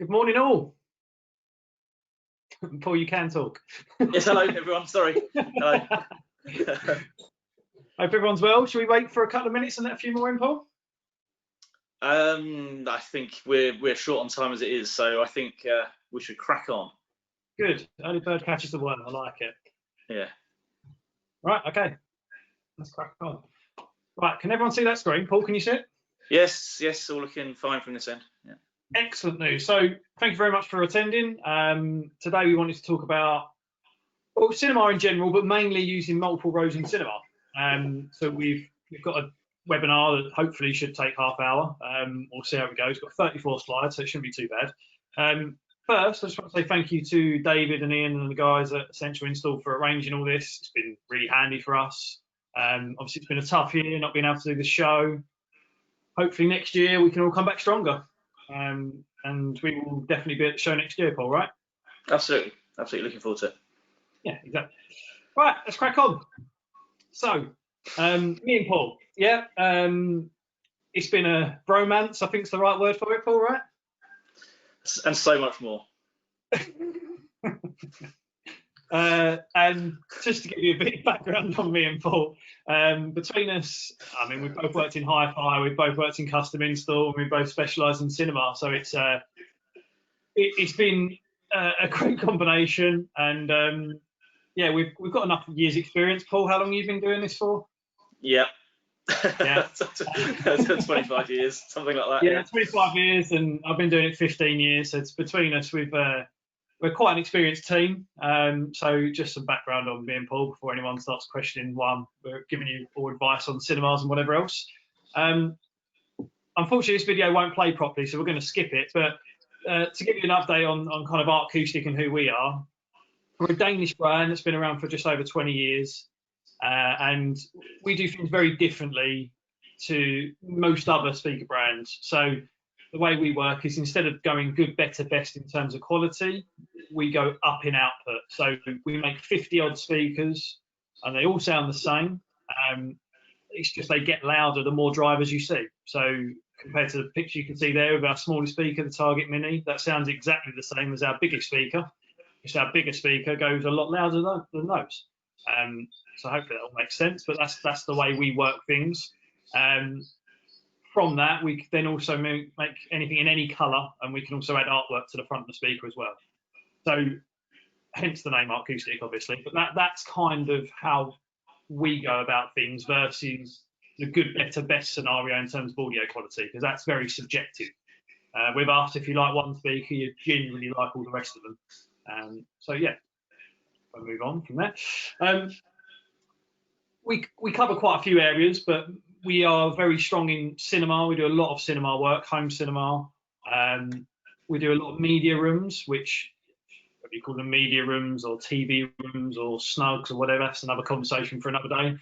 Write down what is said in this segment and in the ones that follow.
Good morning, all. Paul, you can talk. Yes, hello everyone. Sorry. Hello. Hope everyone's well. Should we wait for a couple of minutes and let a few more in, Paul? I think we're short on time as it is, so I think we should crack on. Good. Early bird catches the worm. I like it. Yeah. Right. Okay. Let's crack on. Right. Can everyone see that screen? Paul, can you see it? Yes. All looking fine from this end. Yeah. Excellent news. So thank you very much for attending. Today we wanted to talk about cinema in general, but mainly using multiple rows in cinema. So we've got a webinar that hopefully should take half hour. We'll see how it goes. Got 34 slides, so it shouldn't be too bad. First, I just want to say thank you to David and Ian and the guys at Essential Install for arranging all this. It's been really handy for us. Obviously, it's been a tough year not being able to do the show. Hopefully next year we can all come back stronger. And we will definitely be at the show next year, Paul, right? Absolutely looking forward to it. Yeah, exactly. Right, let's crack on. So, me and Paul, yeah, it's been a bromance, I think is the right word for it, Paul, right? And so much more. And just to give you a bit of background on me and Paul, between us, I mean, we've both worked in hi-fi, we've both worked in custom install, and we both specialise in cinema. So it's been a great combination, and yeah, we've got enough years' experience. Paul, how long have you been doing this for? Yeah. Yeah. 25 years, something like that. Yeah, 25 years, and I've been doing it 15 years. So it's between us, we're quite an experienced team. So just some background on me and Paul before anyone starts questioning one. We're giving you all advice on cinemas and whatever else. Unfortunately, this video won't play properly, so we're going to skip it. But to give you an update on kind of Artcoustic and who we are, we're a Danish brand that's been around for just over 20 years. And we do things very differently to most other speaker brands. So the way we work is instead of going good, better, best in terms of quality, we go up in output. So we make 50 odd speakers and they all sound the same. It's just they get louder the more drivers you see. So compared to the picture you can see there of our smallest speaker, the Target Mini, that sounds exactly the same as our biggest speaker. Just our bigger speaker goes a lot louder than those. So hopefully that all makes sense, but that's the way we work things. From that, we then also make anything in any colour, and we can also add artwork to the front of the speaker as well. So hence the name Artcoustic, obviously, but that's kind of how we go about things versus the good, better, best scenario in terms of audio quality, because that's very subjective. With us, if you like one speaker, you genuinely like all the rest of them. So yeah, we'll move on from there. We cover quite a few areas, but we are very strong in cinema. We do a lot of cinema work, home cinema. We do a lot of media rooms, which whether you call them media rooms or TV rooms or snugs or whatever, that's another conversation for another day.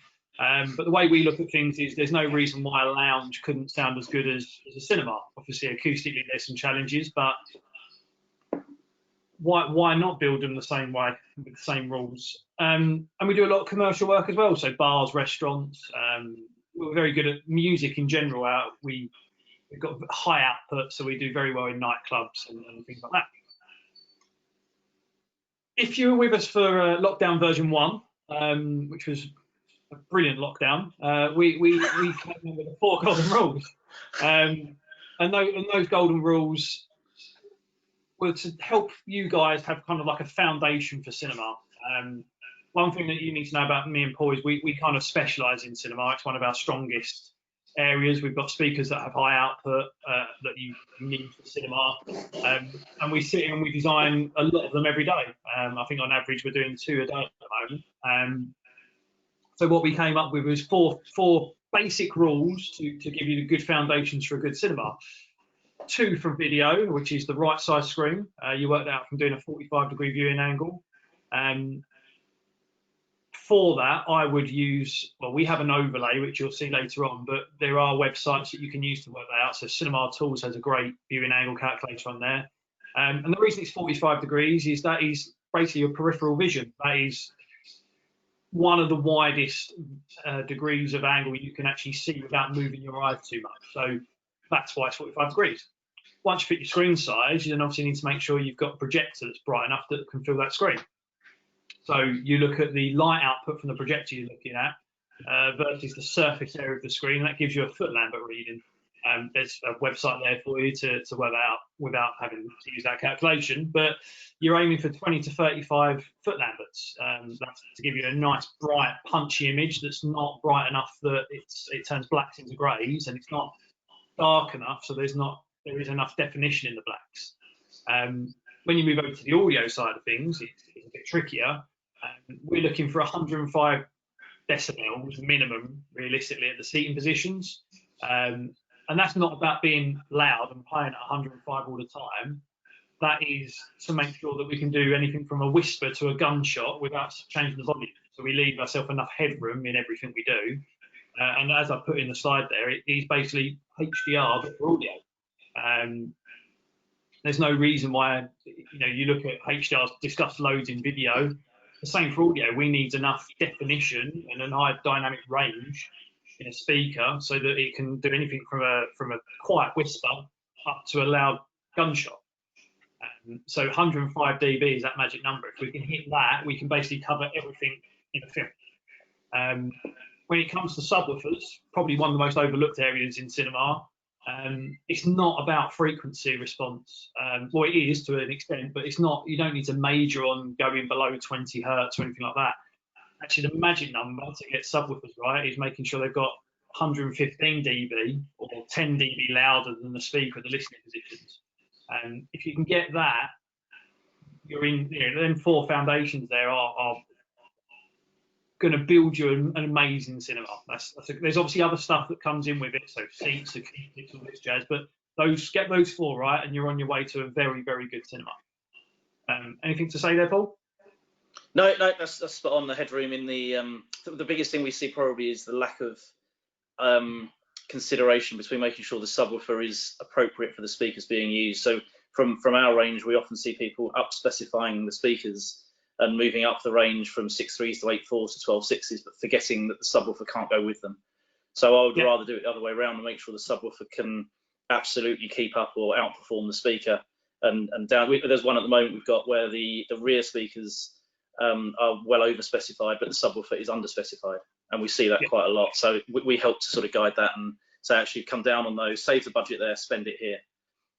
But the way we look at things is there's no reason why a lounge couldn't sound as good as a cinema. Obviously, acoustically, there's some challenges, but why not build them the same way with the same rules? And we do a lot of commercial work as well, so bars, restaurants. We're very good at music in general. We've got high output, so we do very well in nightclubs and things like that. If you were with us for lockdown version 1, which was a brilliant lockdown, we came up with the 4 golden rules, and those golden rules were to help you guys have kind of like a foundation for cinema. One thing that you need to know about me and Paul is we kind of specialise in cinema. It's one of our strongest areas. We've got speakers that have high output that you need for cinema, and we sit and we design a lot of them every day. I think on average we're doing 2 a day at the moment. So what we came up with was four basic rules to give you the good foundations for a good cinema. 2 for video, which is the right side screen. You worked out from doing a 45-degree viewing angle. For that, I would use, well, we have an overlay, which you'll see later on, but there are websites that you can use to work that out. So Cinema Tools has a great viewing angle calculator on there. And the reason it's 45 degrees is that is basically your peripheral vision. That is one of the widest degrees of angle you can actually see without moving your eyes too much. So that's why it's 45 degrees. once you put your screen size, you then obviously need to make sure you've got a projector that's bright enough that can fill that screen. So you look at the light output from the projector you're looking at versus the surface area of the screen. That gives you a foot lambert reading. There's a website there for you to work that out without having to use that calculation. But you're aiming for 20 to 35 foot lamberts. That's to give you a nice, bright, punchy image that's not bright enough that it turns blacks into greys, and it's not dark enough so there is enough definition in the blacks. When you move over to the audio side of things, it's a bit trickier. We're looking for 105 decibels minimum, realistically, at the seating positions. And that's not about being loud and playing at 105 all the time. That is to make sure that we can do anything from a whisper to a gunshot without changing the volume. So we leave ourselves enough headroom in everything we do. And as I put in the slide there, it is basically HDR but for audio. There's no reason why, you look at HDR's discussed loads in video. The same for audio. We need enough definition and a high dynamic range in a speaker so that it can do anything from a quiet whisper up to a loud gunshot. So 105 dB is that magic number. If we can hit that, we can basically cover everything in a film. When it comes to subwoofers, probably one of the most overlooked areas in cinema, it's not about frequency response. Well, it is to an extent, but it's not. You don't need to major on going below 20 hertz or anything like that. Actually, the magic number to get subwoofers right is making sure they've got 115 dB or 10 dB louder than the speaker at the listening positions. And if you can get that, you're in. Them four foundations there are going to build you an amazing cinema. There's obviously other stuff that comes in with it, so seats, acoustics, all this jazz. But get those four right, and you're on your way to a very, very good cinema. Anything to say there, Paul? No, that's spot on. The headroom in the biggest thing we see probably is the lack of consideration between making sure the subwoofer is appropriate for the speakers being used. So from our range, we often see people up specifying the speakers and moving up the range from 6.3s to 8.4s to 12.6s, but forgetting that the subwoofer can't go with them. So I would rather do it the other way around and make sure the subwoofer can absolutely keep up or outperform the speaker. And down, there's one at the moment we've got where the rear speakers are well over specified, but the subwoofer is under specified, and we see that quite a lot. So we help to sort of guide that and say, actually, come down on those, save the budget there, spend it here,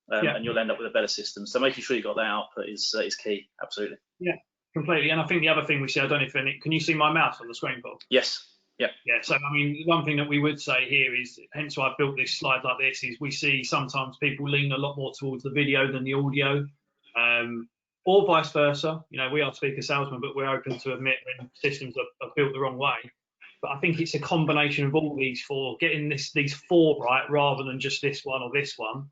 and you'll end up with a better system. So making sure you've got that output is key, absolutely. Yeah, completely. And I think the other thing we see, I don't know if can you see my mouse on the screen, Paul? Yes. Yeah. So I mean, one thing that we would say here is, hence why I built this slide like this, is we see sometimes people lean a lot more towards the video than the audio, or vice versa. We are speaker salesmen, but we're open to admit when systems are built the wrong way. But I think it's a combination of all these four, getting these four right rather than just this one or this one.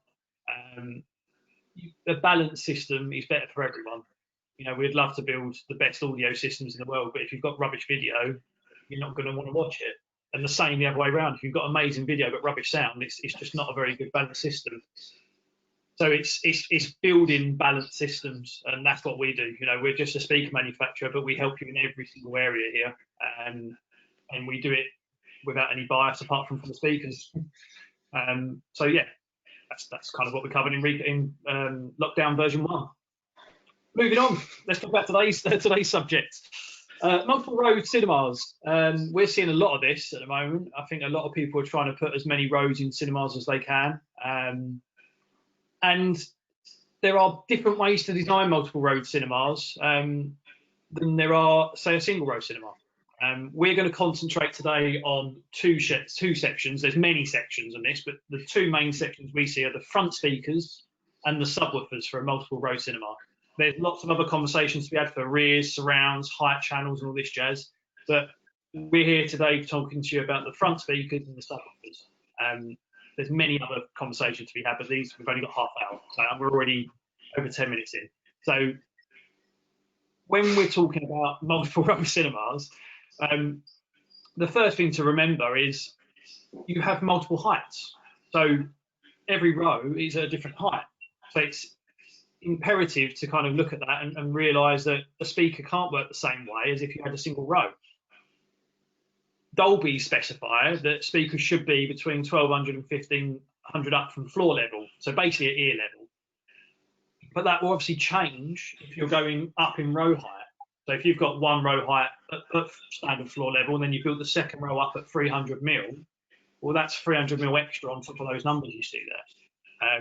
The balanced system is better for everyone. We'd love to build the best audio systems in the world, but if you've got rubbish video, you're not going to want to watch it. And the same the other way around. If you've got amazing video but rubbish sound, it's just not a very good balanced system. So it's building balanced systems, and that's what we do. We're just a speaker manufacturer, but we help you in every single area here, and we do it without any bias apart from the speakers. So yeah, that's kind of what we covered in lockdown version 1. Moving on, let's talk about today's subject. Multiple road cinemas. We're seeing a lot of this at the moment. I think a lot of people are trying to put as many roads in cinemas as they can. And there are different ways to design multiple road cinemas than there are, say, a single road cinema. We're going to concentrate today on two sections. There's many sections on this, but the two main sections we see are the front speakers and the subwoofers for a multiple road cinema. There's lots of other conversations to be had for rears, surrounds, height channels, and all this jazz. But we're here today talking to you about the front speakers and the subwoofers. There's many other conversations to be had, but we've only got half hour, so we're already over 10 minutes in. So when we're talking about multiple row cinemas, the first thing to remember is you have multiple heights. So every row is at a different height. So it's imperative to kind of look at that and realise that a speaker can't work the same way as if you had a single row. Dolby specify that speakers should be between 1200 and 1500 up from floor level, so basically at ear level. but that will obviously change if you're going up in row height. So if you've got one row height at standard floor level, and then you build the second row up at 300 mil, well, that's 300 mil extra on top of those numbers you see there.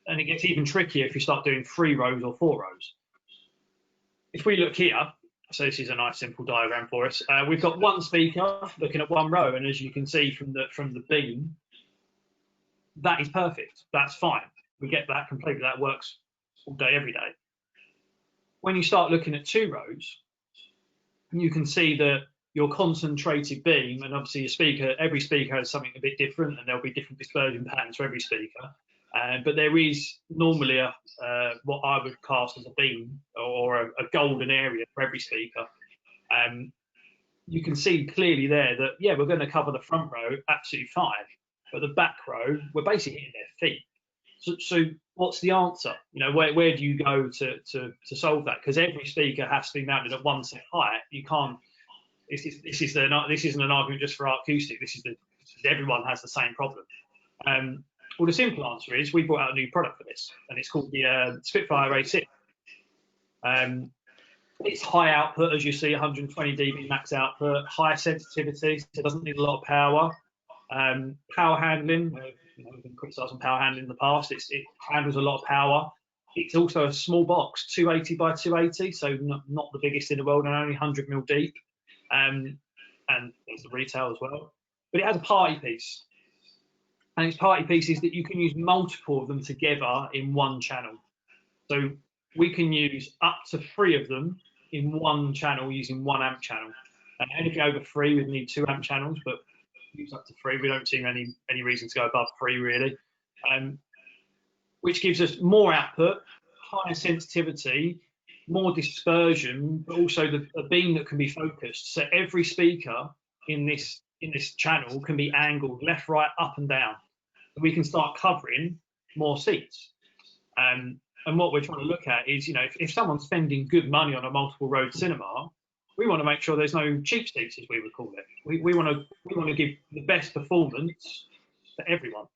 And it gets even trickier if you start doing 3 rows or 4 rows. If we look here, so this is a nice simple diagram for us. We've got one speaker looking at one row, and as you can see from the beam, that is perfect. That's fine. We get that completely. That works all day, every day. When you start looking at 2 rows, you can see that your concentrated beam, and obviously every speaker has something a bit different, and there'll be different dispersion patterns for every speaker. But there is normally what I would class as a beam or a golden area for every speaker. You can see clearly there that, yeah, we're going to cover the front row absolutely fine, but the back row, we're basically hitting their feet. So what's the answer? You know, where do you go to solve that? Because every speaker has to be mounted at one set height. You can't. This isn't an argument just for Artcoustic. Everyone has the same problem. Well, the simple answer is we brought out a new product for this, and it's called the Spitfire A6. It's high output, as you see, 120 dB max output, high sensitivity, so it doesn't need a lot of power. Power handling, we've been criticised on power handling in the past. It handles a lot of power. It's also a small box, 280 by 280, so not the biggest in the world, and only 100 mil deep. And there's the retail as well. But it has a party piece. And its party piece is that you can use multiple of them together in one channel. So we can use up to 3 of them in one channel using 1 amp channel. And anything over 3, we'd need 2 amp channels, but use up to 3. We don't see any reason to go above 3, really. Which gives us more output, higher sensitivity, more dispersion, but also a beam that can be focused. So every speaker in this channel can be angled left, right, up and down. And we can start covering more seats. And what we're trying to look at is, you know, if someone's spending good money on a multiple road cinema, we want to make sure there's no cheap seats, as we would call it. We want to give the best performance for everyone.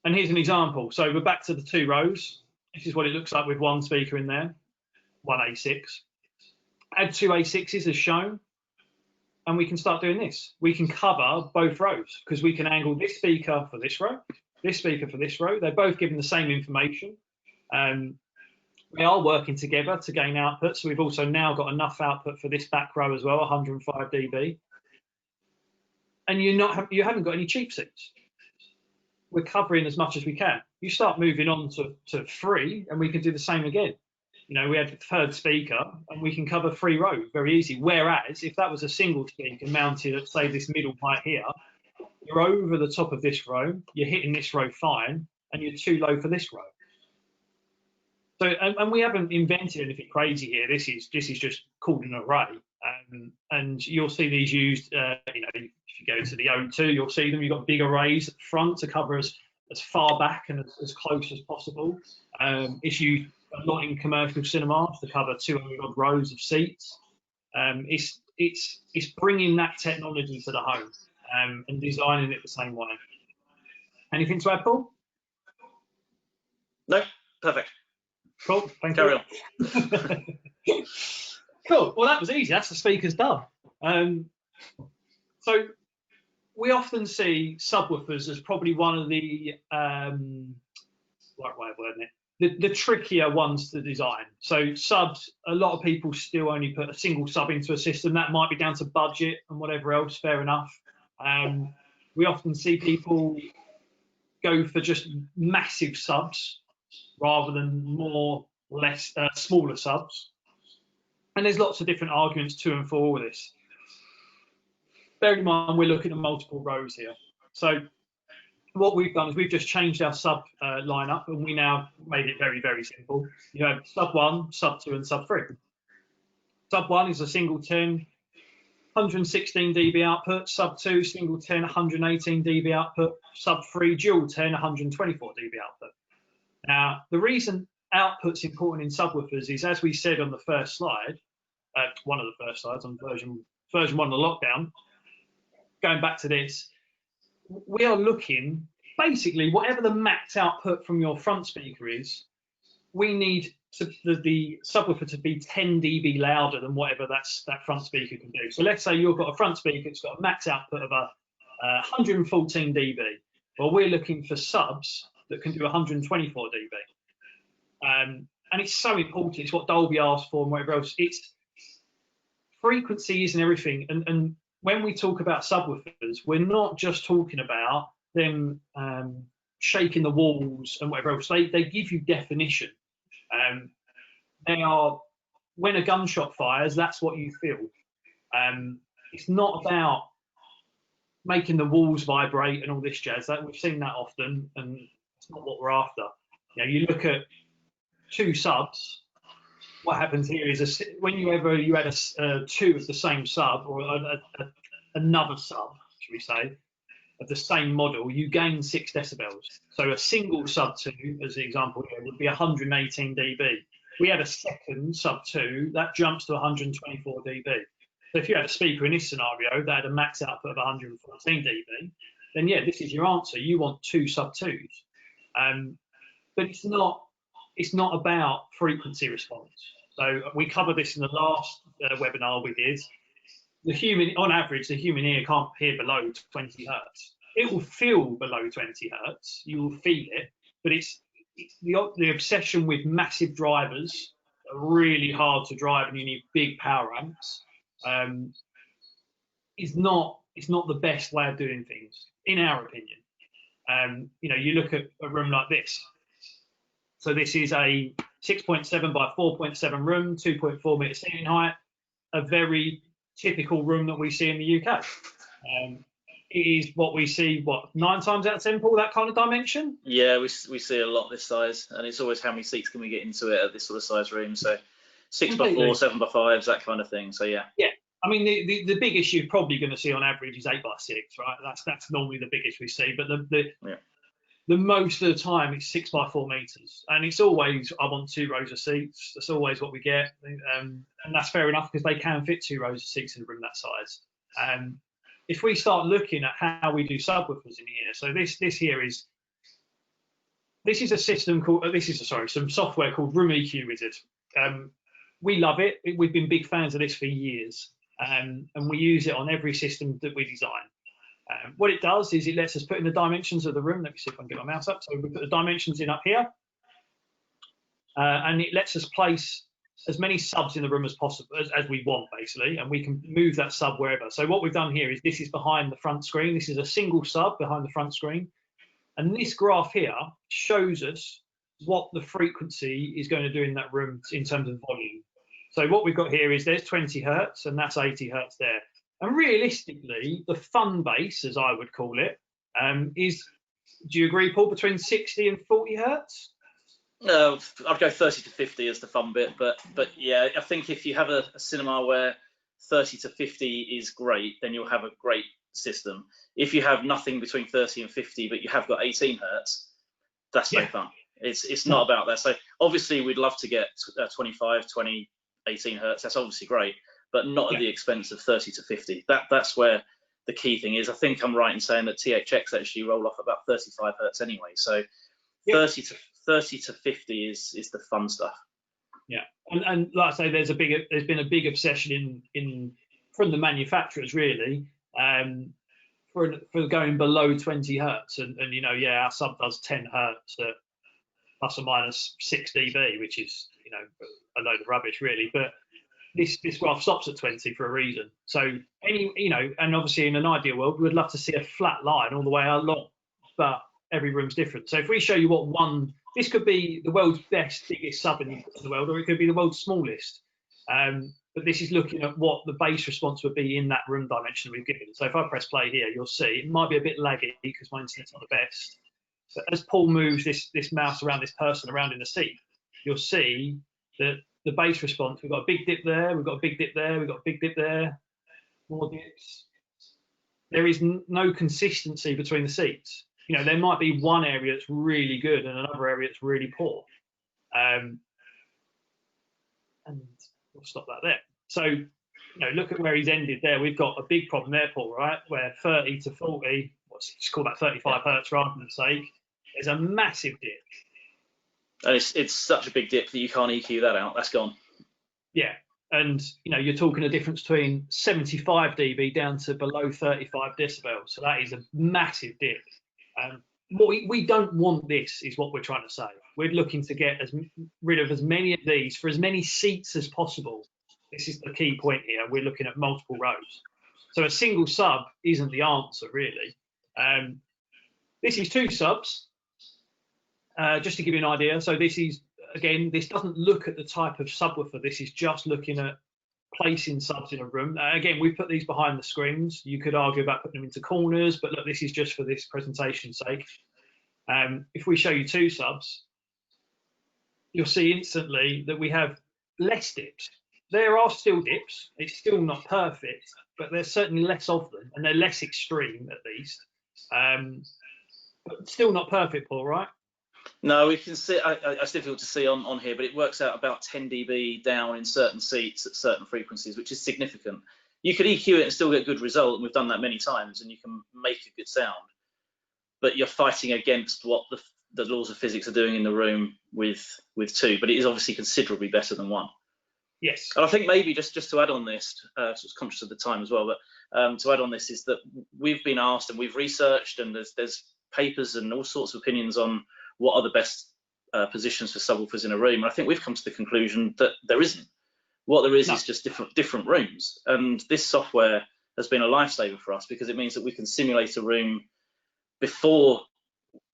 And here's an example. So we're back to the 2 rows. This is what it looks like with one speaker in there, one A6. Add 2 A6s as shown, and we can start doing this. We can cover both rows because we can angle this speaker for this row, this speaker for this row. They're both given the same information. We are working together to gain output, so we've also now got enough output for this back row as well, 105 dB. And you haven't got any cheap seats. We're covering as much as we can. You start moving on to 3, and we can do the same again. You know, we had the 3rd speaker, and we can cover 3 rows very easy. Whereas if that was a single speaker mounted at, say, this middle height here, you're over the top of this row, you're hitting this row fine, and you're too low for this row. So, and we haven't invented anything crazy here. This is just called an array, and you'll see these used. You know, if you go to the O2, you'll see them. You've got big arrays at the front to cover as far back and as close as possible. It's used a lot in commercial cinemas to cover 200 odd rows of seats. It's bringing that technology to the home and designing it the same way. Anything to add, Paul? No, perfect. Cool, thank you. Carry on. Cool, well that was easy, that's the speakers done. So we often see subwoofers as probably one of the, right way of wording it, the trickier ones to design. So subs, a lot of people still only put a single sub into a system. That might be down to budget and whatever else, fair enough. We often see people go for just massive subs rather than smaller subs. And there's lots of different arguments to and for with this. Bearing in mind, we're looking at multiple rows here. So what we've done is we've just changed our sub lineup, and we now made it very, very simple. You have sub 1, sub 2, and sub 3. Sub 1 is a single 10, 116 dB output. Sub 2, single 10, 118 dB output. Sub 3, dual 10, 124 dB output. Now, the reason output's important in subwoofers is, as we said on the first slide, one of the first slides on version 1 of the lockdown, going back to this, we are looking basically whatever the max output from your front speaker is, we need the subwoofer to be 10 dB louder than whatever that front speaker can do. So let's say you've got a front speaker, it's got a max output of 114 dB. Well, we're looking for subs that can do 124 dB. And it's so important. It's what Dolby asks for and whatever else. It's frequencies and everything. And when we talk about subwoofers, we're not just talking about them shaking the walls and whatever else. They give you definition. They are, when a gunshot fires, that's what you feel. It's not about making the walls vibrate and all this jazz. We've seen that often, and it's not what we're after. You look at two subs. What happens here is whenever you had two of the same sub or another sub, should we say, of the same model, you gain 6 decibels. So a single sub 2, as the example here, would be 118 dB. We had a second sub 2, that jumps to 124 dB. So if you had a speaker in this scenario that had a max output of 114 dB, then yeah, this is your answer. You want 2 sub 2s. But it's not about frequency response. So we covered this in the last webinar we did. On average, the human ear can't hear below 20 hertz. It will feel below 20 hertz. You will feel it, but it's the obsession with massive drivers that are really hard to drive, and you need big power amps. It's not the best way of doing things, in our opinion. You look at a room like this. So this is a 6.7 by 4.7 room, 2.4 meter ceiling height, a very typical room that we see in the UK. It is what we see, 9 times out of 10, Paul, that kind of dimension? Yeah, we see a lot this size, and it's always how many seats can we get into it at this sort of size room. So 6 by 4, 7 by 5s, that kind of thing. So yeah. Yeah. I mean, the biggest you're probably going to see on average is 8 by 6, right? That's normally the biggest we see. But the most of the time it's 6 by 4 meters, and it's always, I want 2 rows of seats. That's always what we get, and that's fair enough because they can fit 2 rows of seats in a room that size. If we start looking at how we do subwoofers in here, so this is a system called some software called Room EQ Wizard. We love it. We've been big fans of this for years, and we use it on every system that we design. What it does is it lets us put in the dimensions of the room. Let me see if I can get my mouse up. So we put the dimensions in up here, and it lets us place as many subs in the room as possible, as we want, basically, and we can move that sub wherever. So what we've done here is this is behind the front screen. This is a single sub behind the front screen, and this graph here shows us what the frequency is going to do in that room in terms of volume. So what we've got here is there's 20 hertz, and that's 80 hertz there. And realistically, the fun base, as I would call it, is, do you agree, Paul, between 60 and 40 hertz? No, I'd go 30 to 50 as the fun bit, but yeah, I think if you have a cinema where 30 to 50 is great, then you'll have a great system. If you have nothing between 30 and 50, but you have got 18 hertz, that's no fun. It's not about that. So obviously we'd love to get 25, 20, 18 hertz. That's obviously great, but not at the expense of 30 to 50. That's where the key thing is. I think I'm right in saying that THX actually roll off about 35 hertz anyway. So 30 to 50 is the fun stuff. Yeah, and like I say, there's been a big obsession from the manufacturers really for going below 20 hertz, and our sub does 10 hertz at plus or minus 6 dB, which is a load of rubbish really, but this graph stops at 20 for a reason. So and obviously in an ideal world we would love to see a flat line all the way along, but every room's different. So if we show you this could be the world's biggest sub in the world, or it could be the world's smallest. But this is looking at what the bass response would be in that room dimension we've given. So if I press play here, you'll see it might be a bit laggy because my internet's not the best. But as Paul moves this mouse around this person around in the seat, you'll see that the bass response, we've got a big dip there, we've got a big dip there, we've got a big dip there, more dips. There is no consistency between the seats. There might be one area that's really good and another area that's really poor. And we'll stop that there. So, look at where he's ended there. We've got a big problem there, Paul, right? Where 30 to 40, let's call that 35 hertz for argument's sake, there's a massive dip. And it's such a big dip that you can't EQ that out. That's gone. Yeah, and you're talking a difference between 75 dB down to below 35 decibels. So that is a massive dip. We don't want this, is what we're trying to say. We're looking to get rid of as many of these for as many seats as possible. This is the key point here. We're looking at multiple rows. So a single sub isn't the answer, really. This is 2 subs, just to give you an idea. So this is, again, this doesn't look at the type of subwoofer. This is just looking at placing subs in a room. Again, we put these behind the screens. You could argue about putting them into corners, but look, this is just for this presentation's sake. If we show you 2 subs, you'll see instantly that we have less dips. There are still dips. It's still not perfect, but there's certainly less of them, and they're less extreme at least. But still not perfect, Paul, right? No, we can see. It's difficult to see on here, but it works out about 10 dB down in certain seats at certain frequencies, which is significant. You could EQ it and still get a good result, and we've done that many times, and you can make a good sound. But you're fighting against what the laws of physics are doing in the room with 2. But it is obviously considerably better than 1. Yes. And I think maybe just to add on this, so I was conscious of the time as well, but to add on this is that we've been asked and we've researched, and there's papers and all sorts of opinions on what are the best positions for subwoofers in a room. And I think we've come to the conclusion that there isn't. What there is just different rooms. And this software has been a lifesaver for us because it means that we can simulate a room before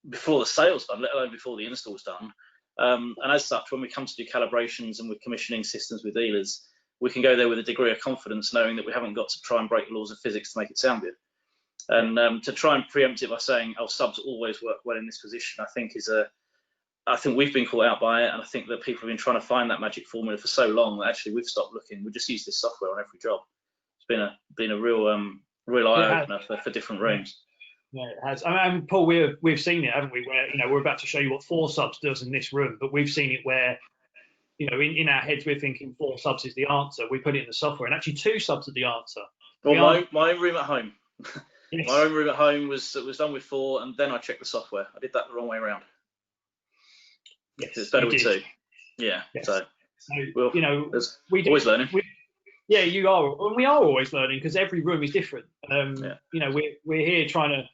the sale's done, let alone before the install's done. And as such, when we come to do calibrations and we're commissioning systems with dealers, we can go there with a degree of confidence, knowing that we haven't got to try and break the laws of physics to make it sound good. And to try and preempt it by saying, "Oh, subs always work well in this position," I think we've been caught out by it, and I think that people have been trying to find that magic formula for so long that actually we've stopped looking. We just use this software on every job. It's been a real eye opener for different rooms. Yeah, it has. I mean, Paul, we've seen it, haven't we? Where we're about to show you what 4 subs does in this room, but we've seen it where in our heads we're thinking 4 subs is the answer. We put it in the software, and actually 2 subs are the answer. Well, my room at home. Yes. My own room at home was done with 4, and then I checked the software. I did that the wrong way around. Yes, it's better with 2. Yeah. Yes. So we're always learning. Yeah, you are. We are always learning because every room is different. We're here trying to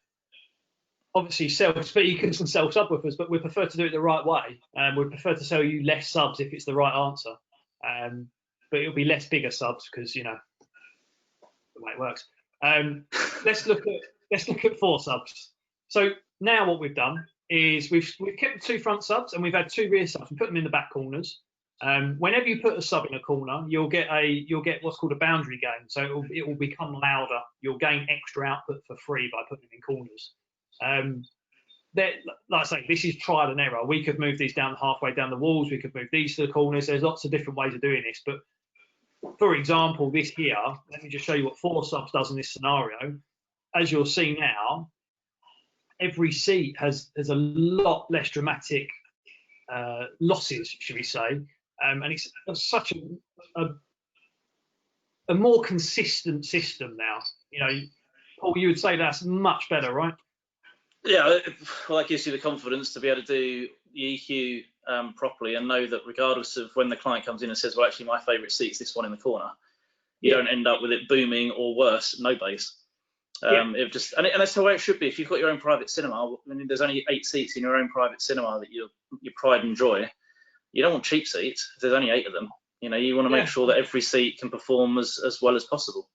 obviously sell speakers and sell subwoofers, but we prefer to do it the right way. We prefer to sell you less subs if it's the right answer. But it'll be less bigger subs because the way it works. Let's look at 4 subs. So now what we've done is we've kept the 2 front subs and we've had 2 rear subs and put them in the back corners. Whenever you put a sub in a corner, you'll get what's called a boundary gain. So it will become louder. You'll gain extra output for free by putting them in corners. Like I say, this is trial and error. We could move these down halfway down the walls. We could move these to the corners. There's lots of different ways of doing this. But for example, this here, let me just show you what 4 subs does in this scenario. As you'll see now, every seat has a lot less dramatic losses, should we say. And it's such a more consistent system now. Paul, you would say that's much better, right? Yeah, well, that gives you the confidence to be able to do the EQ properly and know that regardless of when the client comes in and says, "Well, actually, my favourite seat's this one in the corner," you don't end up with it booming or worse, no bass. And that's the way it should be. If you've got your own private cinema, I mean, there's only 8 seats in your own private cinema that you pride and enjoy. You don't want cheap seats. There's only 8 of them. You want to make sure that every seat can perform as well as possible.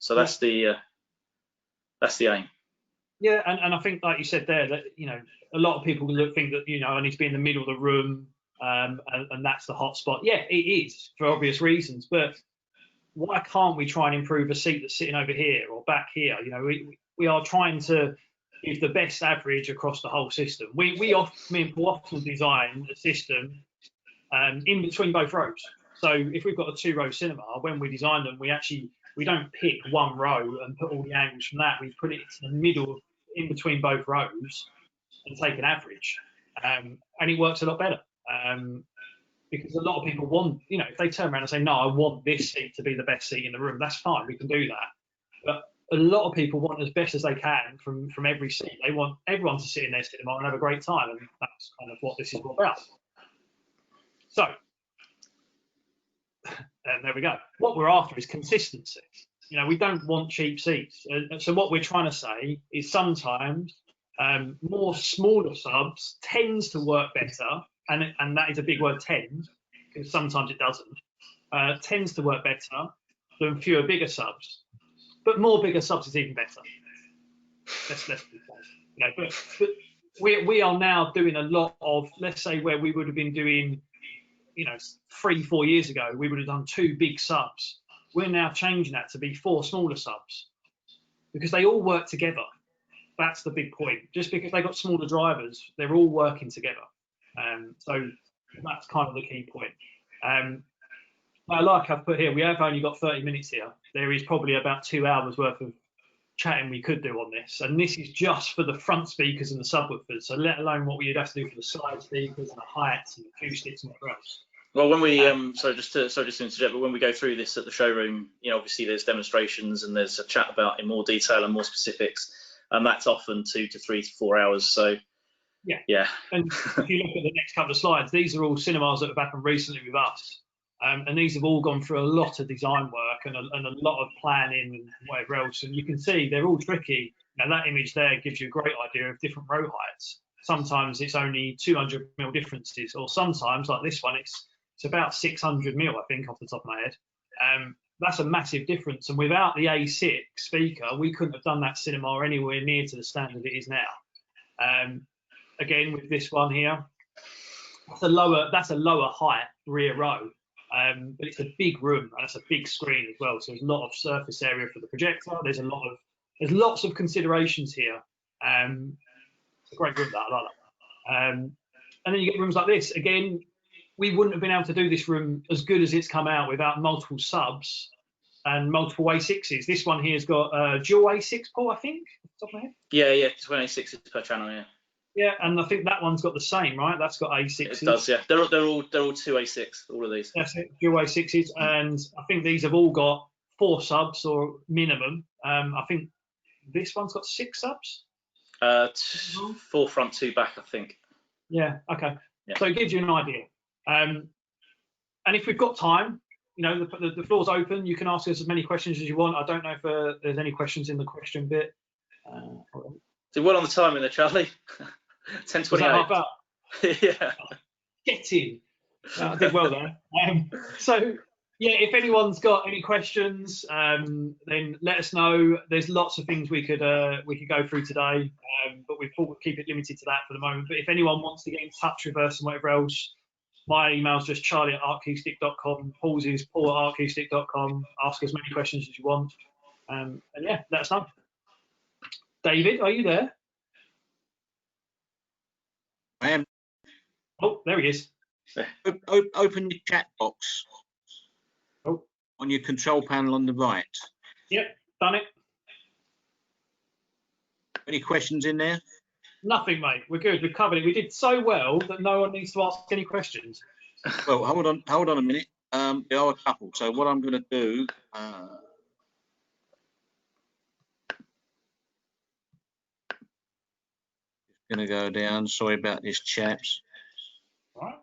So that's the aim. Yeah, and I think, like you said there, that a lot of people think that I need to be in the middle of the room, and that's the hot spot. Yeah, it is for obvious reasons. But why can't we try and improve a seat that's sitting over here or back here? We are trying to give the best average across the whole system. Me and Paul often design a system in between both rows. So if we've got a 2-row cinema, when we design them, we don't pick one row and put all the angles from that. We put it to the middle, in between both rows, and take an average, and it works a lot better. Because a lot of people want, if they turn around and say, "No, I want this seat to be the best seat in the room," that's fine. We can do that. But a lot of people want as best as they can from every seat. They want everyone to sit in their cinema and have a great time, and that's kind of what this is all about. So, and there we go. What we're after is consistency. You know, we don't want cheap seats. So what we're trying to say is sometimes more smaller subs tends to work better, and that is a big word, tends, because sometimes it doesn't. Tends to work better than fewer bigger subs, but more bigger subs is even better. Let's be honest. You know, but we are now doing a lot of, let's say, where we would have been doing, you know, 3-4 years ago, we would have done 2 big subs. We're now changing that to be 4 smaller subs because they all work together. That's the big point. Just because they got smaller drivers, they're all working together. So that's kind of the key point. Like I've put here, we have only got 30 minutes here. There is probably about 2 hours worth of chatting we could do on this, and this is just for the front speakers and the subwoofers. So let alone what we'd have to do for the side speakers and the heights and the acoustics and whatever else. Well, when we just to interject, but when we go through this at the showroom, you know, obviously there's demonstrations and there's a chat about in more detail and more specifics, and that's often 2 to 3 to 4 hours. So yeah. And if you look at the next couple of slides, these are all cinemas that have happened recently with us, and these have all gone through a lot of design work and a lot of planning and whatever else. And you can see they're all tricky. Now that image there gives you a great idea of different row heights. Sometimes it's only 200 mil differences, or sometimes like this one, it's about 600 mil, I think, off the top of my head. That's a massive difference. And without the A6 speaker, we couldn't have done that cinema anywhere near to the standard it is now. Again, with this one here, that's a lower height rear row, but it's a big room and it's a big screen as well. So there's a lot of surface area for the projector. There's lots of considerations here. It's a great room, I like that. And then you get rooms like this. Again, we wouldn't have been able to do this room as good as it's come out without multiple subs and multiple A6s. This one here has got dual A6 port, I think, off the top of my head. Yeah, 20 A6s per channel, yeah. Yeah, and I think that one's got the same, right? That's got A6s. It does, yeah. They're all 2 A6, all of these. That's it, dual A6s, and I think these have all got 4 subs or minimum. I think this one's got 6 subs. 4 front, 2 back, I think. Yeah. Okay. Yeah. So it gives you an idea. And if we've got time, you know, the floor's open. You can ask us as many questions as you want. I don't know if there's any questions in the question bit. So well on the time in there, Charlie. 10:28. Yeah. Get in. I did well there. So yeah, if anyone's got any questions, then let us know. There's lots of things we could go through today, but we thought we'd keep it limited to that for the moment. But if anyone wants to get in touch with us and whatever else, my email's just charlie@artcoustic.com. Paul's is paul@artcoustic.com. Ask as many questions as you want. And yeah, let us know. David, are you there? I am. Oh, there he is. Open your chat box on your control panel on the right. Yep, done it. Any questions in there? Nothing, mate. We're good. We've covered it. We did so well that no one needs to ask any questions. Well, hold on a minute. There are a couple. So what I'm going to do, just going to go down. Sorry about this, chaps. All right.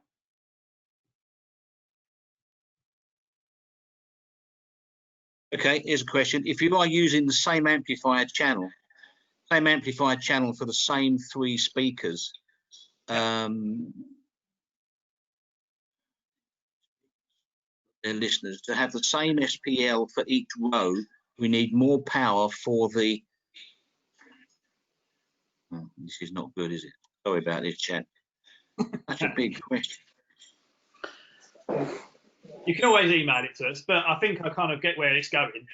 Okay, here's a question. If you are using the same amplifier channel for the same 3 speakers, their listeners, to have the same SPL for each row, we need more power for the... Oh, this is not good, is it? Sorry about this, chat. That's a big question. You can always email it to us, but I think I kind of get where it's going.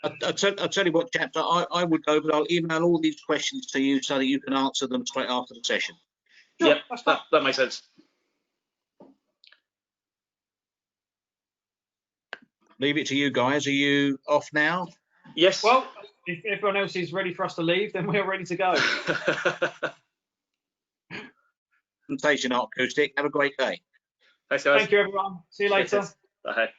I'll tell you what, chaps, I would go, but I'll email all these questions to you so that you can answer them straight after the session. Sure, yeah, that makes sense. Leave it to you guys. Are you off now? Yes. Well, if everyone else is ready for us to leave, then we're ready to go. Presentation Artcoustic. Have a great day. Thanks, guys. Thank you, everyone. See you later. Bye.